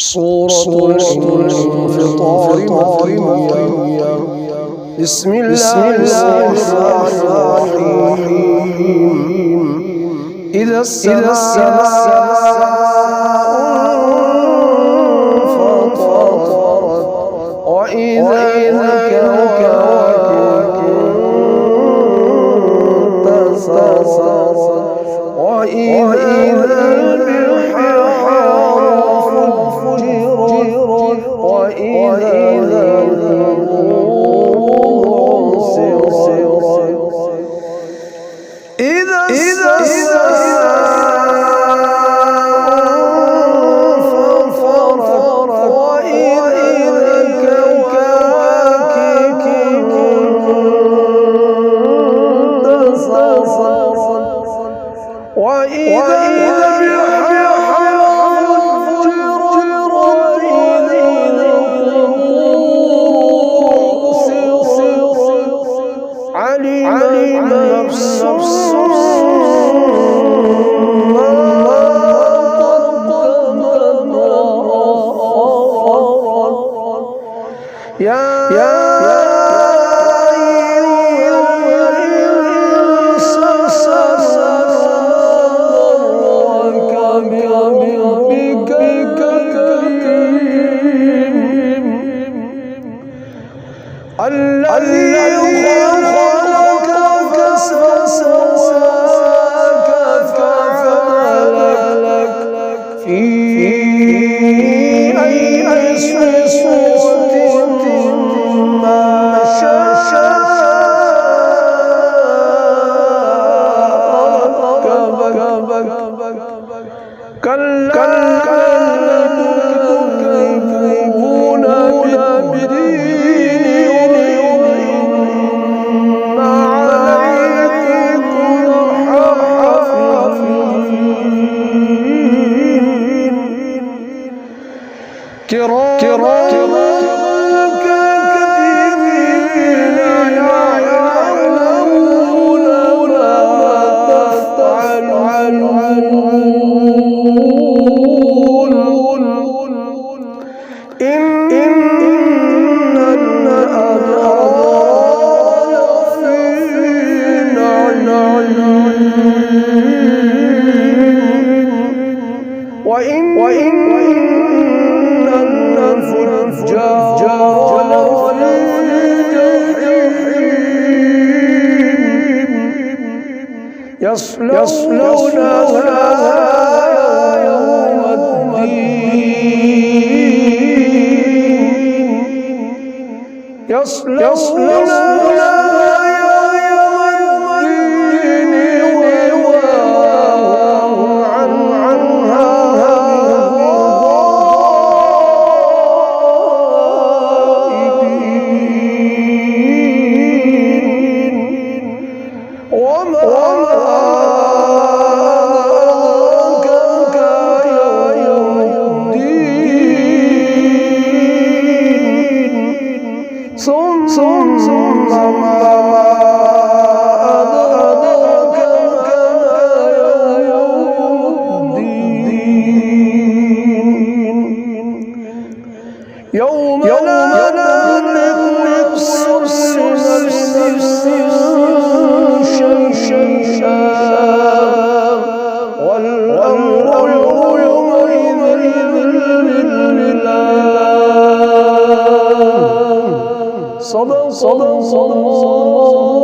سورة الانفطار مكية. بسم الله الرحمن الرحيم. إذا السماء انفطرت وإذا الكواكب انتثرت وإذا البحار فجرت وإذا القبور سرت إذا انفطرت وإذا الكواكب انتثرت وإذا البحار فجرت وإذا القبور سرت علم نفس ما قدمت وأخرت. يا الذي خلقك فسواك فعدلك في أي صورة ما شاء ركبك. كلا تكذبون بالدين وإن عليكم حافظين كراما كاتبين يعلمون ما تفعلون. إن الأبرار لفي نعيم وإن الفجار لفي جحيم يصلونها يوم الدين يصلونها يوم الدين وما هم عنها غائبين. وما أدراك يوم الدين ثم ما أدراك يوم الدين يوم لا تملك نفس شيئا والأمر يومئذ لله. صدق الله.